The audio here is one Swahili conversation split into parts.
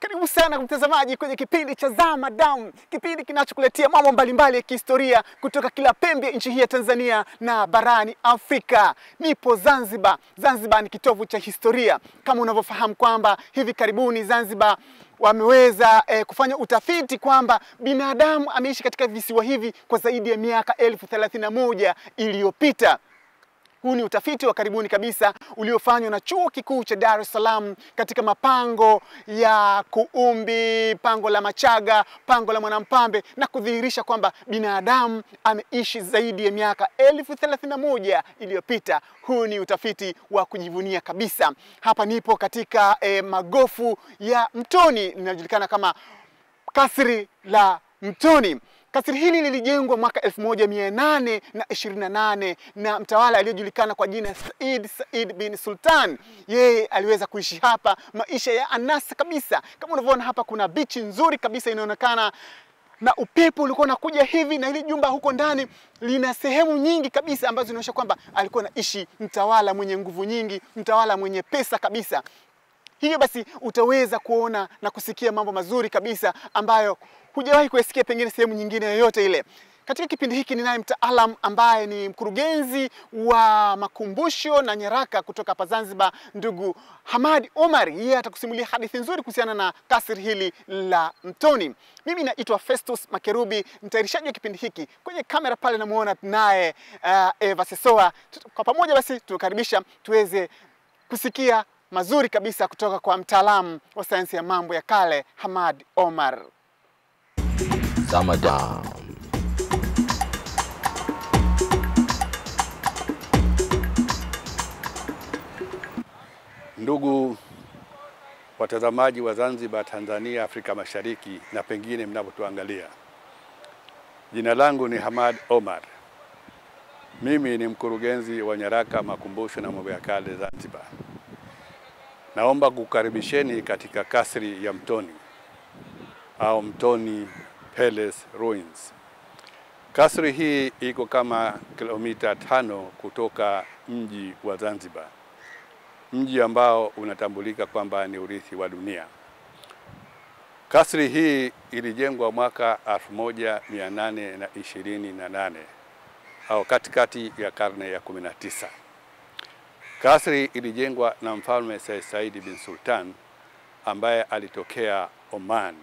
Karibu sana mtazamaji kwenye kipindi cha Zama Damu, kipindi kinachokuletea mambo mbalimbali ya kihistoria kutoka kila pembe ya nchi hii ya Tanzania na barani Afrika. Nipo Zanzibar. Zanzibar ni kitovu cha historia. Kama unavyofahamu kwamba hivi karibuni Zanzibar wameweza kufanya utafiti kwamba binadamu ameishi katika visiwa hivi kwa zaidi ya miaka 1031 iliyopita. Huu ni utafiti wa karibuni kabisa uliofanywa na Chuo Kikuu cha Dar es Salaam katika mapango ya Kuumbi, pango la Machaga, pango la Mwanampambe, na kudhihirisha kwamba binadamu ameishi zaidi ya miaka 1031 iliyopita. Huu ni utafiti wa kujivunia kabisa. Hapa nipo katika magofu ya Mtoni, linajulikana kama Kasri la Mtoni. Kasri hili lilijengwa mwaka 1828 na mtawala aliyejulikana kwa jina Said bin Sultan. Yeye aliweza kuishi hapa maisha ya anasa kabisa. Kama unavyoona hapa kuna beach nzuri kabisa inaonekana, na upepo ulikuwa unakuja hivi, na hili jumba huko ndani lina sehemu nyingi kabisa ambazo zinaonyesha kwamba alikuwa anaishi mtawala mwenye nguvu nyingi, mtawala mwenye pesa kabisa. Hiyo basi utaweza kuona na kusikia mambo mazuri kabisa ambayo hujawahi kusikia pengine sehemu nyingine yoyote ile. Katika kipindi hiki ninaye mtaalam ambaye ni mkurugenzi wa makumbusho na nyaraka kutoka hapa Zanzibar, ndugu Hamad Omar. Yeye atakusimulia hadithi nzuri kuhusiana na kasri hili la Mtoni. Mimi naitwa Festus Makerubi, mtayarishaji wa kipindi hiki. Kwenye kamera pale namuona naye Eva Sesoa. Kwa pamoja basi tunakaribisha tuweze kusikia mazuri kabisa kutoka kwa mtaalamu wa sayansi ya mambo ya kale Hamad Omar. Zama Damu. Ndugu watazamaji wa Zanzibar, Tanzania, Afrika Mashariki na pengine mnapotuangalia. Jina langu ni Hamad Omar. Mimi ni mkurugenzi wa nyaraka, makumbusho na mambo ya kale Zanzibar. Naomba kukaribisheni katika kasri ya Mtoni au Mtoni Palace Ruins. Kasri hii iko kama kilomita 5 kutoka mji wa Zanzibar, mji ambao unatambulika kwamba ni urithi wa dunia. Kasri hii ilijengwa mwaka 1828 au katikati ya karne ya 19. Kasri ilijengwa na mfalme Said bin Sultan ambaye alitokea Oman.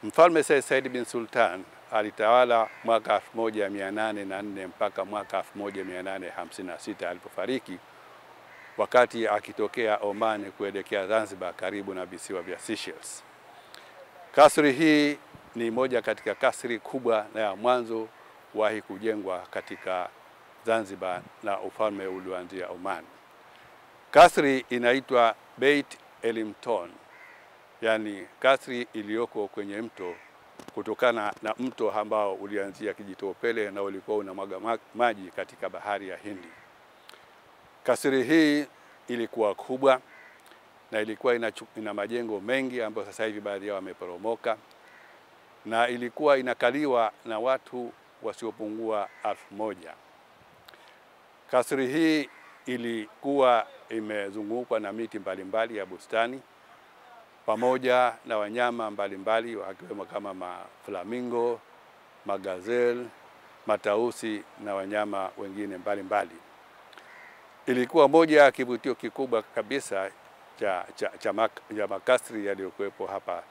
Mfalme Said bin Sultan alitawala mwaka 1804 mpaka mwaka 1856 alipofariki, wakati akitokea Oman kuelekea Zanzibar karibu na visiwa vya Seychelles. Kasri hii ni moja katika kasri kubwa na ya mwanzo wahi kujengwa katika Zanzibar na ufalme ulioanzia Oman. Kasri inaitwa Beit el Mton, yani kasri iliyoko kwenye mto, kutokana na mto ambao ulianzia Kijitopele na ulikuwa unamwaga maji katika bahari ya Hindi. Kasri hii ilikuwa kubwa na ilikuwa ina majengo mengi ambayo sasa hivi baadhi yao wameporomoka, na ilikuwa inakaliwa na watu wasiopungua 1000. Kasri hii ilikuwa imezungukwa na miti mbalimbali ya bustani pamoja na wanyama mbalimbali wakiwemo kama maflamingo, magazel, matausi na wanyama wengine mbalimbali. Ilikuwa moja ya kivutio kikubwa kabisa cha makasri yaliyokuwepo hapa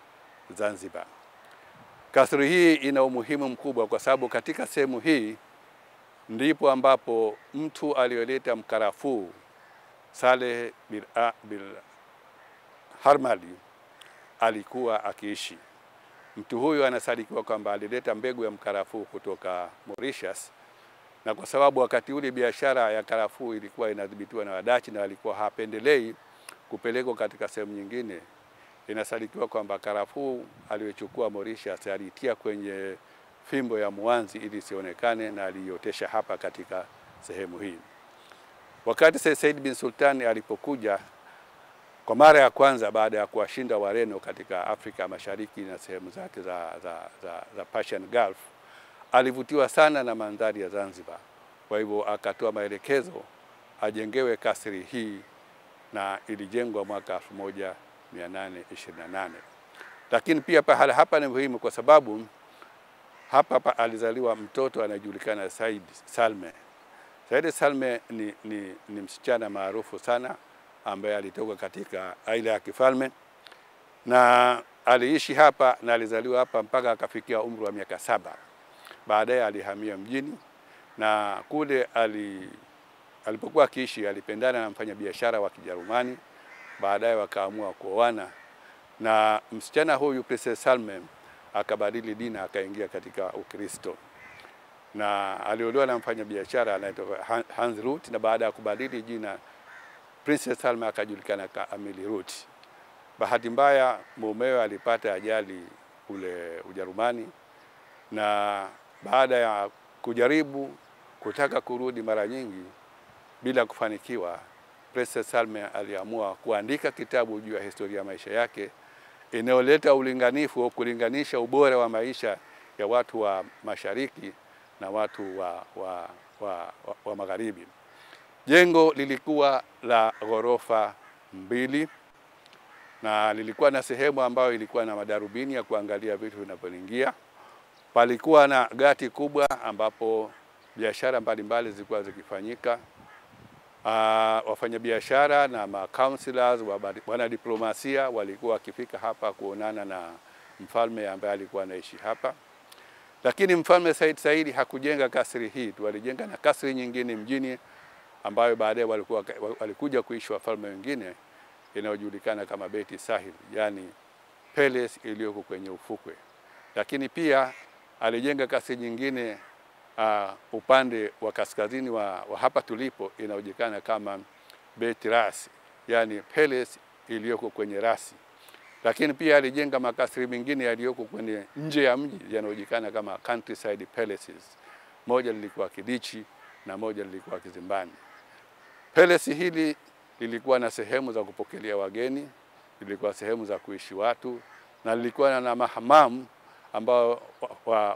Zanzibar. Kasri hii ina umuhimu mkubwa kwa sababu katika sehemu hii ndipo ambapo mtu aliyoleta mkarafuu Saleh bil Harmali alikuwa akiishi. Mtu huyu anasadikiwa kwamba alileta mbegu ya mkarafuu kutoka Mauritius, na kwa sababu wakati ule biashara ya karafuu ilikuwa inadhibitiwa na Wadachi na walikuwa hapendelei kupelekwa katika sehemu nyingine, inasadikiwa kwamba karafuu aliyochukua Mauritius alitia kwenye fimbo ya mwanzi ili sionekane, na aliyotesha hapa katika sehemu hii. Wakati Said bin Sultan alipokuja kwa mara ya kwanza baada ya kuwashinda Wareno katika Afrika Mashariki na sehemu zake za Persian Gulf, alivutiwa sana na mandhari ya Zanzibar. Kwa hivyo akatoa maelekezo ajengewe kasri hii, na ilijengwa mwaka 1828. Lakini pia pahala hapa ni muhimu kwa sababu hapa alizaliwa mtoto anayejulikana Said Salme. Said Salme ni msichana maarufu sana ambaye alitoka katika aila ya kifalme na aliishi hapa na alizaliwa hapa mpaka akafikia umri wa miaka 7. Baadaye alihamia mjini na kule alipokuwa akiishi alipendana na mfanyabiashara wa Kijerumani. Baadaye wakaamua kuoana na msichana huyu Princess Salme akabadili dini akaingia katika Ukristo. Na aliolewa na mfanyabiashara anaitwa Hans Ruth, na baada ya kubadili jina Princess Salme akajulikana kama Amelie Ruth. Bahati mbaya mumewe alipata ajali kule Ujerumani, na baada ya kujaribu kutaka kurudi mara nyingi bila kufanikiwa, Princess Salme aliamua kuandika kitabu juu ya historia ya maisha yake inayoleta ulinganifu au kulinganisha ubora wa maisha ya watu wa mashariki na watu wa magharibi. Jengo lilikuwa la ghorofa 2 na lilikuwa na sehemu ambayo ilikuwa na madarubini ya kuangalia vitu vinavyoingia. Palikuwa na gati kubwa ambapo biashara mbalimbali zilikuwa zikifanyika. Wafanyabiashara na ma-councilors wana diplomasia walikuwa wakifika hapa kuonana na mfalme ambaye alikuwa anaishi hapa. Lakini mfalme Said hakujenga kasri hii tu, alijenga na kasri nyingine mjini ambayo baadaye walikuja kuishi wafalme wengine, inayojulikana kama Beit Sahil, yani palace iliyoko kwenye ufukwe. Lakini pia alijenga kasri nyingine upande wa kaskazini wa hapa tulipo, inayojulikana kama Beit Ras, yani palace iliyoko kwenye rasi. Lakini pia alijenga makasri mengine yaliyoko kwenye nje ya mji yanayojulikana kama countryside palaces. Moja lilikuwa Kidichi na moja lilikuwa Kizimbani. Palace hili lilikuwa na sehemu za kupokelea wageni, lilikuwa sehemu za kuishi watu, na lilikuwa na mahamamu ambao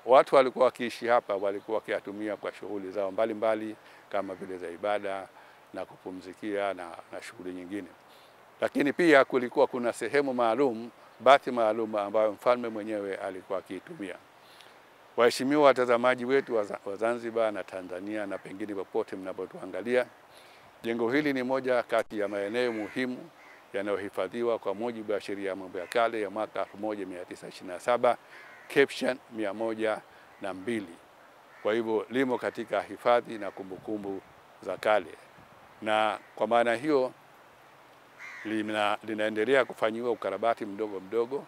watu walikuwa wakiishi hapa walikuwa wakiyatumia kwa shughuli zao mbalimbali kama vile za ibada na kupumzikia na shughuli nyingine. Lakini pia kulikuwa kuna sehemu maalum, bathi maalum ambayo mfalme mwenyewe alikuwa akiitumia. Waheshimiwa watazamaji wetu wa Zanzibar na Tanzania na pengine popote mnapotuangalia, jengo hili ni moja kati ya maeneo muhimu yanayohifadhiwa kwa mujibu wa sheria ya mambo ya kale ya mwaka 1927, caption 102. Kwa hivyo limo katika hifadhi na kumbukumbu za kale, na kwa maana hiyo linaendelea kufanyiwa ukarabati mdogo mdogo,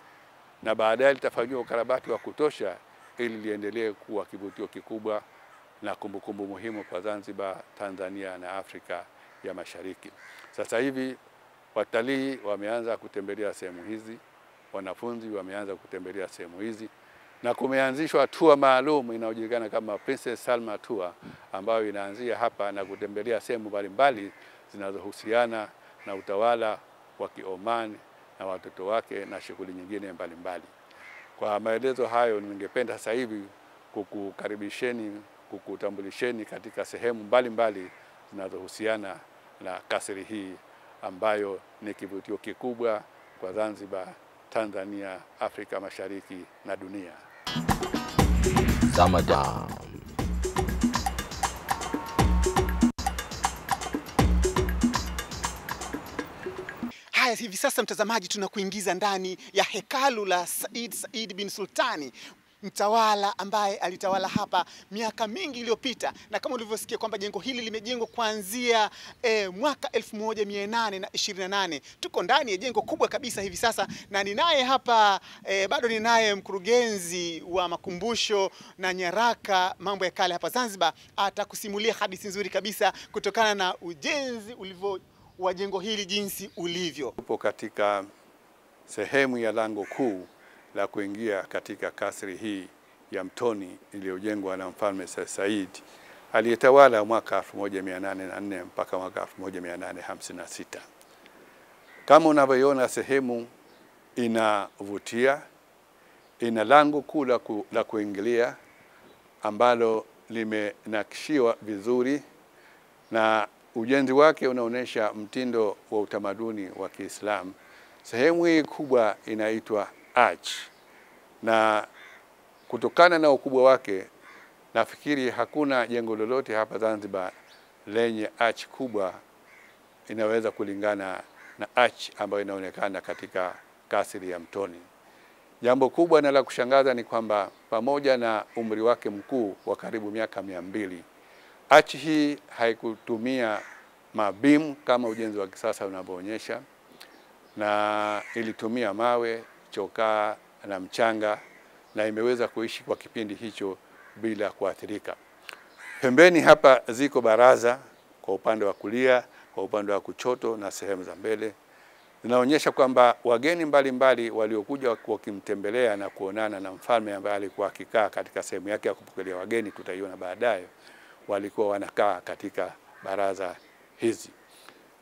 na baadaye litafanywa ukarabati wa kutosha ili liendelee kuwa kivutio kikubwa na kumbukumbu muhimu kwa Zanzibar, Tanzania na Afrika ya Mashariki. Sasa hivi watalii wameanza kutembelea sehemu hizi, wanafunzi wameanza kutembelea sehemu hizi, na kumeanzishwa tour maalum inayojulikana kama Princess Salma Tour, ambayo inaanzia hapa na kutembelea sehemu mbalimbali zinazohusiana na utawala wa Kioman na watoto wake na shughuli nyingine mbalimbali. Kwa maelezo hayo, ningependa sasa hivi kukukaribisheni, kukutambulisheni katika sehemu mbalimbali zinazohusiana na kasri hii ambayo ni kivutio kikubwa kwa Zanzibar, Tanzania, Afrika Mashariki na dunia. Zamadan. Haya, hivi sasa mtazamaji, tunakuingiza ndani ya hekalu la Said bin Sultani, mtawala ambaye alitawala hapa miaka mingi iliyopita. Na kama ulivyosikia kwamba jengo hili limejengwa kuanzia mwaka 1828. Tuko ndani ya jengo kubwa kabisa hivi sasa, na ninaye hapa bado ninaye mkurugenzi wa makumbusho na nyaraka mambo ya kale hapa Zanzibar. Atakusimulia hadithi nzuri kabisa kutokana na ujenzi wa jengo hili jinsi ulivyo. Upo katika sehemu ya lango kuu la kuingia katika kasri hii ya mtoni iliyojengwa na Mfalme Said aliyetawala mwaka 1804 mpaka mwaka 1856. Kama unavyoona, sehemu inavutia, ina lango kuu la kuingilia ambalo limenakishiwa vizuri, na ujenzi wake unaonesha mtindo wa utamaduni wa Kiislamu Sehemu hii kubwa inaitwa arch, na kutokana na ukubwa wake nafikiri hakuna jengo lolote hapa Zanzibar lenye arch kubwa inaweza kulingana na arch ambayo inaonekana katika kasri ya Mtoni. Jambo kubwa na la kushangaza ni kwamba pamoja na umri wake mkuu wa karibu miaka 200, arch hii haikutumia mabimu kama ujenzi wa kisasa unavyoonyesha, na ilitumia mawe, chokaa na mchanga, na imeweza kuishi kwa kipindi hicho bila kuathirika. Pembeni hapa ziko baraza kwa upande wa kulia, kwa upande wa kushoto na sehemu za mbele. Zinaonyesha kwamba wageni mbalimbali waliokuja wakimtembelea na kuonana na mfalme ambaye alikuwa akikaa katika sehemu yake ya kupokelea wageni, tutaiona baadaye, walikuwa wanakaa katika baraza hizi.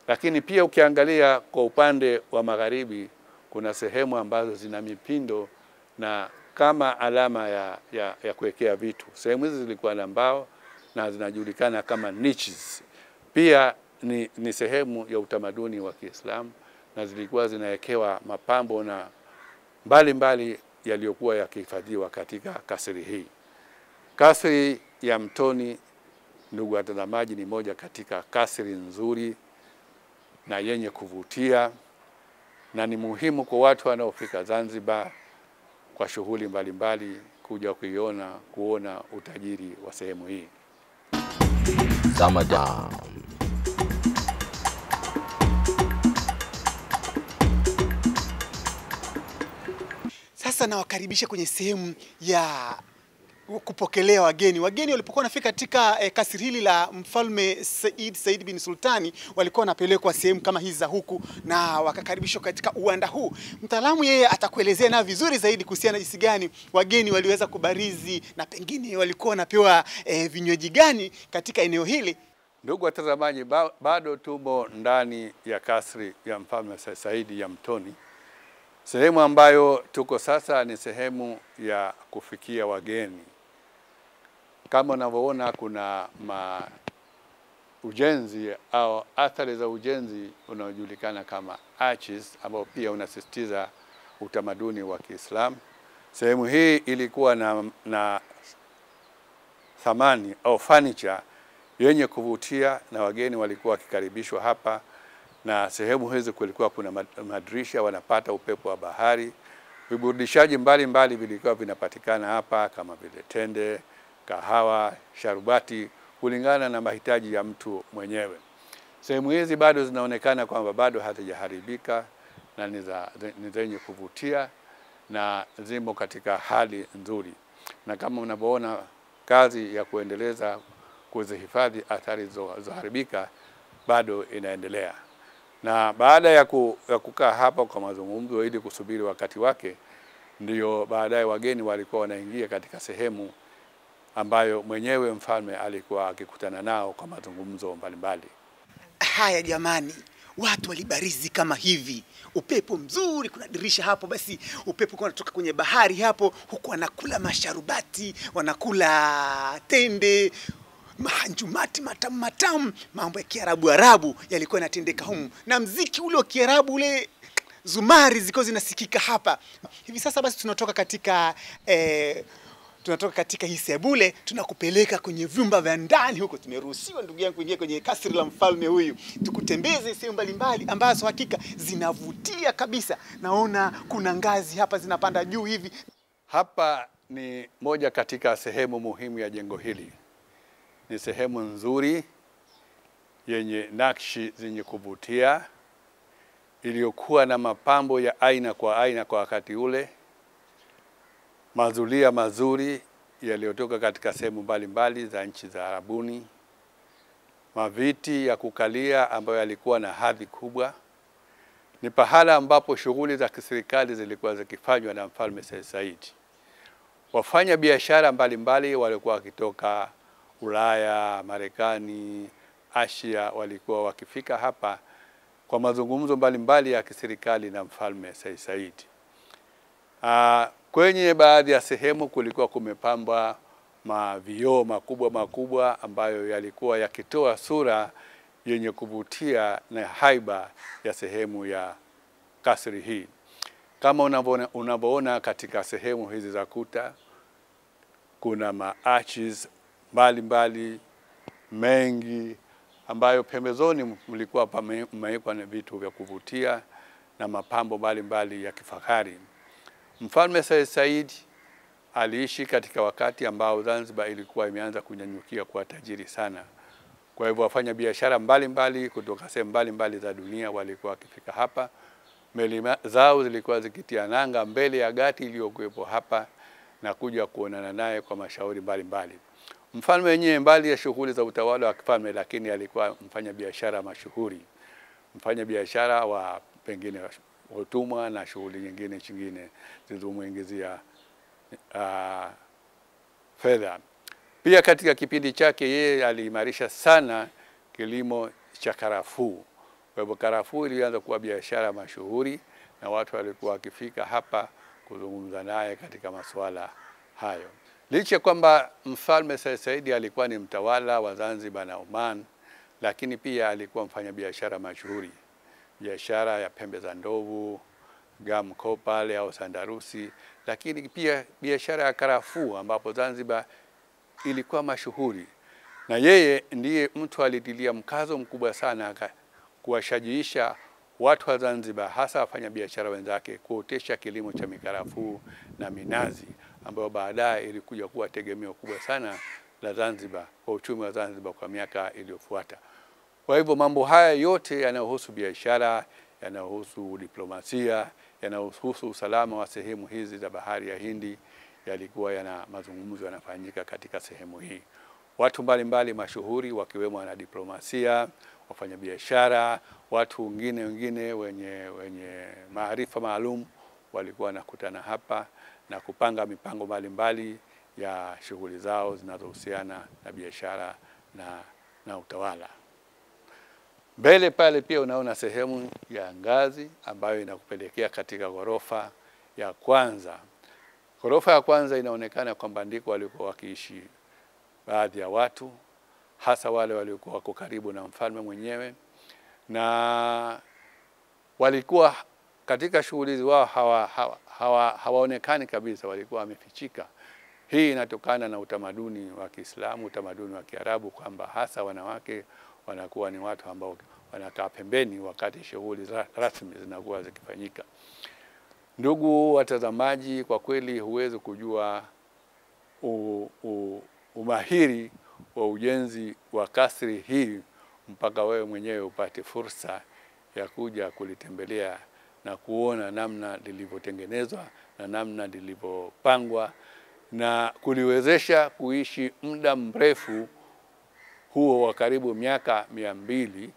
Lakini pia ukiangalia kwa upande wa magharibi kuna sehemu ambazo zina mipindo na kama alama ya kuwekea vitu. Sehemu hizi zilikuwa na mbao na zinajulikana kama niches. Pia ni sehemu ya utamaduni wa Kiislamu na zilikuwa zinawekewa mapambo na mbalimbali yaliyokuwa yakihifadhiwa katika kasri hii. Kasri ya Mtoni, ndugu watazamaji, ni moja katika kasri nzuri na yenye kuvutia, na ni muhimu kwa watu wanaofika Zanzibar kwa shughuli mbalimbali kuja kuona utajiri wa sehemu hii. Zamadan. Sasa nawakaribisha kwenye sehemu ya kupokelea wageni. Wageni walipokuwa wanafika katika kasri hili la Mfalme Said bin Sultani, walikuwa wanapelekwa sehemu kama hizi za huku na wakakaribishwa katika uwanda huu. Mtaalamu yeye atakuelezea na vizuri zaidi kuhusiana na jinsi gani wageni waliweza kubarizi na pengine walikuwa wanapewa vinywaji gani katika eneo hili. Ndugu watazamaji, bado tumo ndani ya kasri ya Mfalme Said ya Mtoni. Sehemu ambayo tuko sasa ni sehemu ya kufikia wageni. Kama unavyoona kuna ujenzi au athari za ujenzi unaojulikana kama arches, ambao pia unasisitiza utamaduni wa Kiislamu. Sehemu hii ilikuwa na thamani au furniture yenye kuvutia, na wageni walikuwa wakikaribishwa hapa, na sehemu hizi kulikuwa kuna madirisha, wanapata upepo wa bahari. Viburudishaji mbalimbali vilikuwa vinapatikana hapa kama vile tende, kahawa, sharubati, kulingana na mahitaji ya mtu mwenyewe. Sehemu hizi bado zinaonekana kwamba bado hazijaharibika na ni zenye kuvutia na zimo katika hali nzuri. Na kama unavyoona, kazi ya kuendeleza kuzihifadhi athari zilizoharibika bado inaendelea. Na baada ya kukaa hapa kwa mazungumzo ili kusubiri wakati wake, ndio baadaye wageni walikuwa wanaingia katika sehemu ambayo mwenyewe mfalme alikuwa akikutana nao kwa mazungumzo mbalimbali. Haya jamani, watu walibarizi kama hivi, upepo mzuri, kuna dirisha hapo, basi upepo unatoka kwenye bahari hapo, huku wanakula masharubati, wanakula tende, mahanjumati matamu, mambo ya Kiarabu yalikuwa yanatendeka humu, na mziki ule wa Kiarabu ule, zumari ziko zinasikika hapa. Hivi sasa basi tunatoka katika hii sebule, tunakupeleka kwenye vyumba vya ndani huko. Tumeruhusiwa ndugu yangu kuingia kwenye kasri la mfalme huyu, tukutembeze sehemu mbalimbali ambazo hakika zinavutia kabisa. Naona kuna ngazi hapa zinapanda juu hivi. Hapa ni moja katika sehemu muhimu ya jengo hili. Ni sehemu nzuri yenye nakshi zenye kuvutia, iliyokuwa na mapambo ya aina kwa wakati ule, mazulia mazuri yaliyotoka katika sehemu mbalimbali za nchi za Arabuni, maviti ya kukalia ambayo yalikuwa na hadhi kubwa. Ni pahala ambapo shughuli za kiserikali zilikuwa zikifanywa na Mfalme Said. Wafanya biashara mbalimbali walikuwa wakitoka Ulaya, Marekani, Asia, walikuwa wakifika hapa kwa mazungumzo mbalimbali ya kiserikali na Mfalme Said. Kwenye baadhi ya sehemu kulikuwa kumepambwa mavioo makubwa ambayo yalikuwa yakitoa sura yenye kuvutia na haiba ya sehemu ya kasri hii. Kama unavyoona katika sehemu hizi za kuta, kuna ma-arches mbalimbali mengi ambayo pembezoni mlikuwa pamewekwa na vitu vya kuvutia na mapambo mbalimbali ya kifahari. Mfalme Said aliishi katika wakati ambao Zanzibar ilikuwa imeanza kunyanyukia kuwa tajiri sana. Kwa hivyo wafanya biashara mbalimbali kutoka sehemu mbalimbali za dunia walikuwa wakifika hapa. Meli zao zilikuwa zikitia nanga mbele ya gati iliyokuwepo hapa na kuja kuonana naye kwa mashauri mbalimbali. Mfalme mwenyewe mbali ya shughuli za utawala wa kifalme, lakini alikuwa mfanya biashara mashuhuri. Mfanya biashara wa pengine utumwa na shughuli nyingine zilizomuingizia fedha. Pia katika kipindi chake yeye aliimarisha sana kilimo cha karafuu. Kwa hivyo karafuu ilianza kuwa biashara mashuhuri na watu walikuwa wakifika hapa kuzungumza naye katika masuala hayo. Licha kwamba Mfalme Said alikuwa ni mtawala wa Zanzibar na Oman, lakini pia alikuwa mfanya biashara mashuhuri. Biashara ya pembe za ndovu, gum copal au sandarusi, lakini pia biashara ya karafuu ambapo Zanzibar ilikuwa mashuhuri. Na yeye ndiye mtu alitilia mkazo mkubwa sana kuwashajiisha watu wa Zanzibar, hasa wafanya biashara wenzake, kuotesha kilimo cha mikarafuu na minazi, ambayo baadaye ilikuja kuwa tegemeo kubwa sana la Zanzibar kwa uchumi wa Zanzibar kwa miaka iliyofuata. Kwa hivyo mambo haya yote yanayohusu biashara, yanayohusu diplomasia, yanayohusu usalama wa sehemu hizi za bahari ya Hindi, yalikuwa yana mazungumzo yanafanyika katika sehemu hii. Watu mbalimbali mashuhuri wakiwemo wanadiplomasia, wafanyabiashara, watu wengine wenye maarifa maalum walikuwa wanakutana hapa na kupanga mipango mbalimbali ya shughuli zao zinazohusiana na biashara na utawala. Mbele pale pia unaona sehemu ya ngazi ambayo inakupelekea katika ghorofa ya kwanza. Ghorofa ya kwanza inaonekana kwamba ndiko walikuwa wakiishi baadhi ya watu, hasa wale waliokuwa wako karibu na mfalme mwenyewe, na walikuwa katika shughuli wao hawaonekani kabisa, walikuwa wamefichika. Hii inatokana na utamaduni wa Kiislamu, utamaduni wa Kiarabu, kwamba hasa wanawake wanakuwa ni watu ambao wanakaa pembeni wakati shughuli rasmi zinakuwa zikifanyika. Ndugu watazamaji, kwa kweli huwezi kujua umahiri wa ujenzi wa kasri hii mpaka wewe mwenyewe upate fursa ya kuja kulitembelea na kuona namna lilivyotengenezwa na namna lilivyopangwa na kuliwezesha kuishi muda mrefu huo wa karibu miaka 200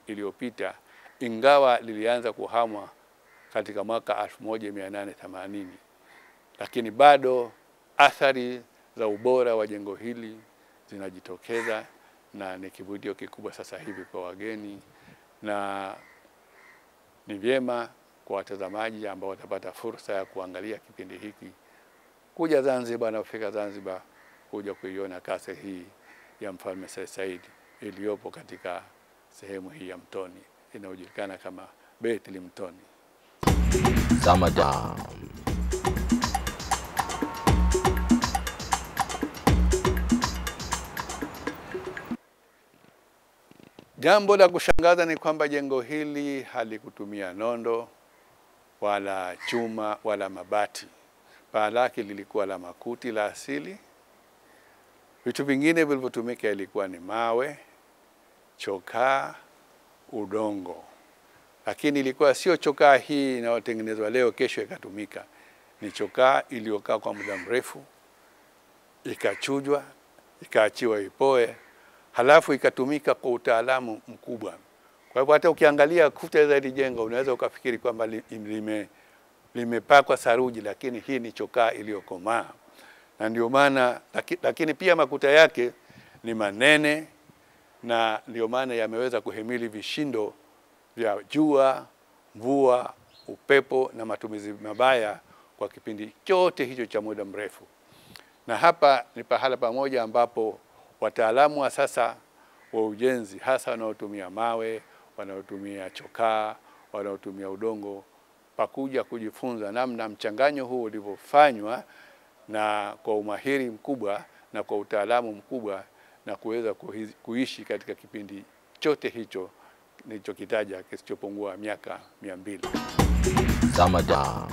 iliyopita, ingawa lilianza kuhamwa katika mwaka 1880, lakini bado athari za ubora wa jengo hili zinajitokeza na ni kivutio kikubwa sasa hivi kwa wageni, na ni vyema kwa watazamaji ambao watapata fursa ya kuangalia kipindi hiki kuja Zanzibar na kufika Zanzibar kuja kuiona kasri hii ya Mfalme Said iliyopo katika sehemu hii ya Mtoni inayojulikana kama Beit Mtoni. Zamadan. Jambo la kushangaza ni kwamba jengo hili halikutumia nondo wala chuma wala mabati. Paa lake lilikuwa la makuti la asili. Vitu vingine vilivyotumika ilikuwa ni mawe, chokaa, udongo. Lakini ilikuwa sio chokaa hii inayotengenezwa leo kesho ikatumika. Ni chokaa iliyokaa kwa muda mrefu, ikachujwa, ikaachiwa ipoe, halafu ikatumika kwa utaalamu mkubwa. Kwa hivyo hata ukiangalia kuta za hili jengo unaweza ukafikiri kwamba limepakwa saruji, lakini hii ni chokaa iliyokomaa. Na ndio maana lakini pia makuta yake ni manene, na ndio maana yameweza kuhimili vishindo vya jua, mvua, upepo na matumizi mabaya kwa kipindi chote hicho cha muda mrefu. Na hapa ni pahala pamoja ambapo wataalamu wa sasa wa ujenzi, hasa wanaotumia mawe, wanaotumia chokaa, wanaotumia udongo pakuja kujifunza namna mchanganyo huu ulivyofanywa na kwa umahiri mkubwa na kwa utaalamu mkubwa na kuweza kuishi katika kipindi chote hicho nilichokitaja kisichopungua miaka 200. Zamadan.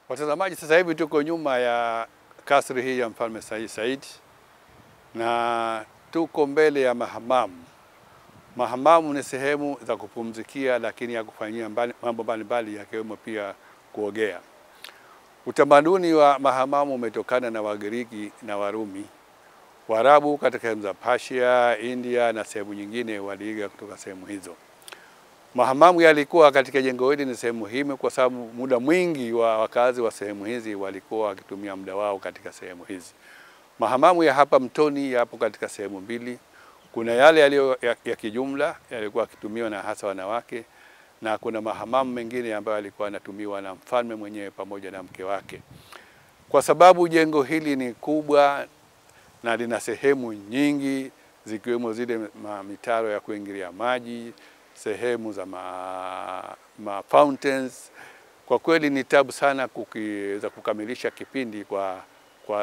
Watazamaji, sasa hivi tuko nyuma ya kasri hii ya Mfalme Said na tuko mbele ya mahamamu. Mahamamu ni sehemu za kupumzikia lakini ya kufanyia mambo mbalimbali yakiwemo pia kuogea. Utamaduni wa mahamamu umetokana na Wagiriki na Warumi. Waarabu katika sehemu za Persia, India na sehemu nyingine waliiga kutoka sehemu hizo. Mahamamu yalikuwa katika jengo hili ni sehemu muhimu kwa sababu muda mwingi wa wakazi wa sehemu hizi walikuwa wakitumia muda wao katika sehemu hizi. Mahamamu ya hapa Mtoni yapo katika sehemu mbili. Kuna yale yaliyo ya kijumla yalikuwa yakitumiwa na hasa wanawake, na kuna mahamamu mengine ambayo yalikuwa yanatumiwa na mfalme mwenyewe pamoja na mke wake. Kwa sababu jengo hili ni kubwa na lina sehemu nyingi zikiwemo zile mitaro ya kuingilia maji, sehemu za fountains, kwa kweli ni tabu sana kuweza kukamilisha kipindi kwa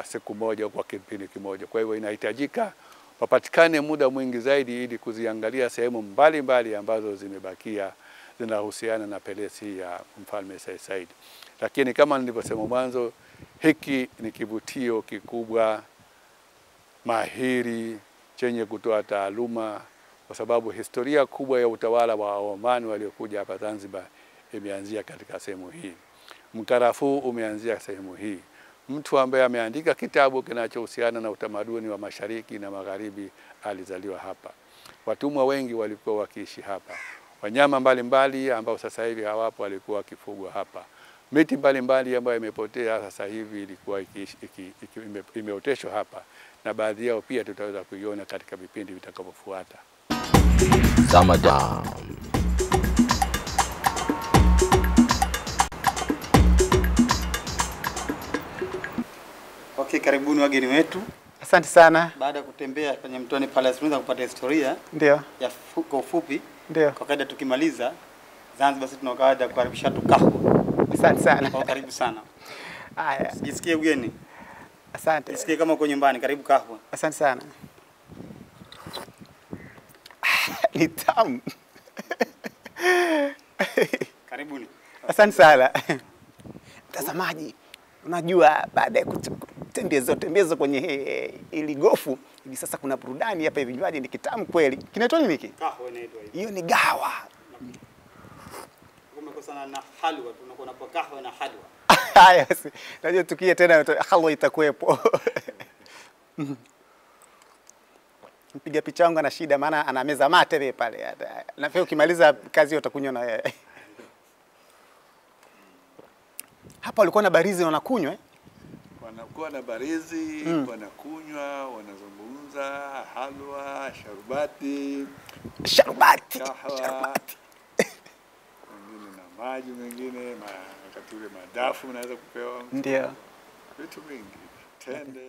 siku moja au kwa kipindi kimoja. Kwa hivyo inahitajika papatikane muda mwingi zaidi ili kuziangalia sehemu mbalimbali ambazo zimebakia zinahusiana na pelesi ya Mfalme Said. Lakini kama nilivyosema mwanzo, hiki ni kivutio kikubwa mahiri chenye kutoa taaluma, kwa sababu historia kubwa ya utawala wa Omani waliokuja hapa Zanzibar imeanzia katika sehemu hii. Mkarafuu umeanzia sehemu hii. Mtu ambaye ameandika kitabu kinachohusiana na utamaduni wa Mashariki na Magharibi alizaliwa hapa. Watumwa wengi walikuwa wakiishi hapa. Wanyama mbalimbali ambao sasa hivi hawapo walikuwa wakifugwa hapa. Miti mbalimbali ambayo imepotea sasa hivi ilikuwa imeoteshwa hapa, na baadhi yao pia tutaweza kuiona katika vipindi vitakavyofuata. Zamadan. Okay, karibuni wageni wetu. Asante sana. Baada ya kutembea kwenye Mtoni Palace tunaweza kupata historia Ndio. ya kwa ufupi. Ndio. Kwa kawaida tukimaliza Zanzibar sisi tuna kawaida kukaribisha tu kahwa. Asante sana. Kwa karibu sana. Haya. Jisikie ugeni. Asante. Jisikie kama uko nyumbani, karibu kahwa. Asante sana. Ni tamu. Karibuni. Asante sana. Mtazamaji, unajua baada ya kutembeza kwenye ili gofu, hivi sasa kuna burudani hapa, hivi vinywaji ni kitamu kweli. Kinaitwa nini hiki? Kahwa inaitwa hiyo. Hiyo ni gawa. Kumekosana na halwa, tunakuwa na kahwa na halwa. Haya basi. Najua tukie tena halwa itakuwepo. Mpiga picha wangu ana shida maana ana meza mate wewe pale. Nafikiri ukimaliza kazi hiyo utakunywa na wewe. Hapa walikuwa na barizi na wanakunywa Wanakuwa na barizi, wanakunywa, wanazungumza, halwa, sharubati. kahwa, wengine na maji, mengine wakati ule madafu unaweza kupewa. Ndio. Vitu vingi, tende.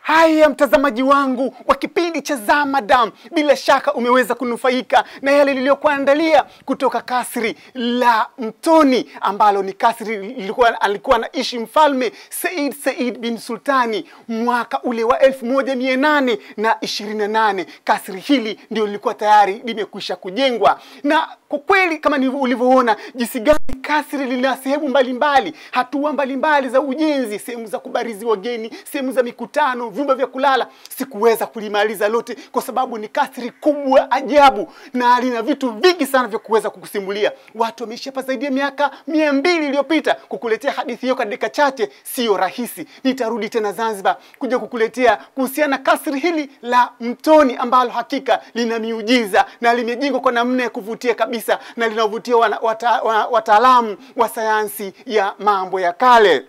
Haya mtazamaji wangu wa kipindi cha Zamadan, bila shaka umeweza kunufaika na yale niliyokuandalia kutoka kasri la Mtoni, ambalo ni kasri alikuwa anaishi Mfalme Said bin Sultani mwaka ule wa 1828. Kasri hili ndio lilikuwa tayari limekwisha kujengwa, na kwa kweli kama ulivyoona jinsi gani kasri lina sehemu mbalimbali, hatua mbalimbali za ujenzi, sehemu za kubarizi wageni, sehemu za mikutano, vyumba vya kulala. Sikuweza kulimaliza lote kwa sababu ni kasri kubwa ajabu na lina vitu vingi sana vya kuweza kukusimulia. Watu wameishi hapa zaidi ya miaka 200 iliyopita. Kukuletea hadithi hiyo kwa dakika chache sio rahisi. Nitarudi tena Zanzibar kuja kukuletea kuhusiana kasri hili la Mtoni, ambalo hakika lina miujiza na limejengwa kwa namna ya kuvutia kabisa na linavutia wataalamu wa sayansi ya mambo ya kale.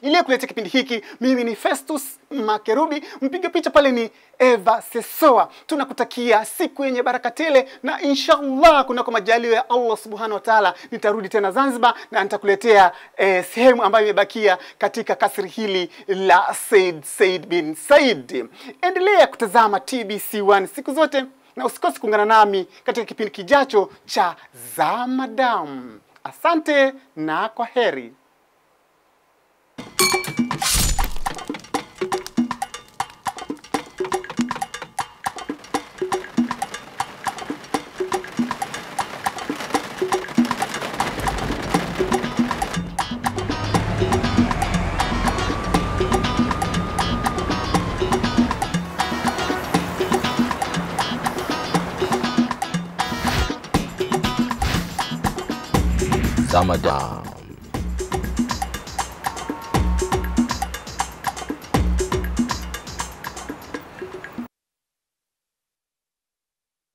Ile kuletea kipindi hiki mimi ni Festus Makerubi, mpiga picha pale ni Eva Sesoa. Tunakutakia siku yenye baraka tele, na inshallah kunako majaliwa ya Allah subhanahu wa ta'ala nitarudi tena Zanzibar na nitakuletea sehemu ambayo imebakia katika kasri hili la Said bin Said. Endelea kutazama TBC1 siku zote na usikose kuungana nami katika kipindi kijacho cha Zamadam. Asante na kwa heri. Zamadam.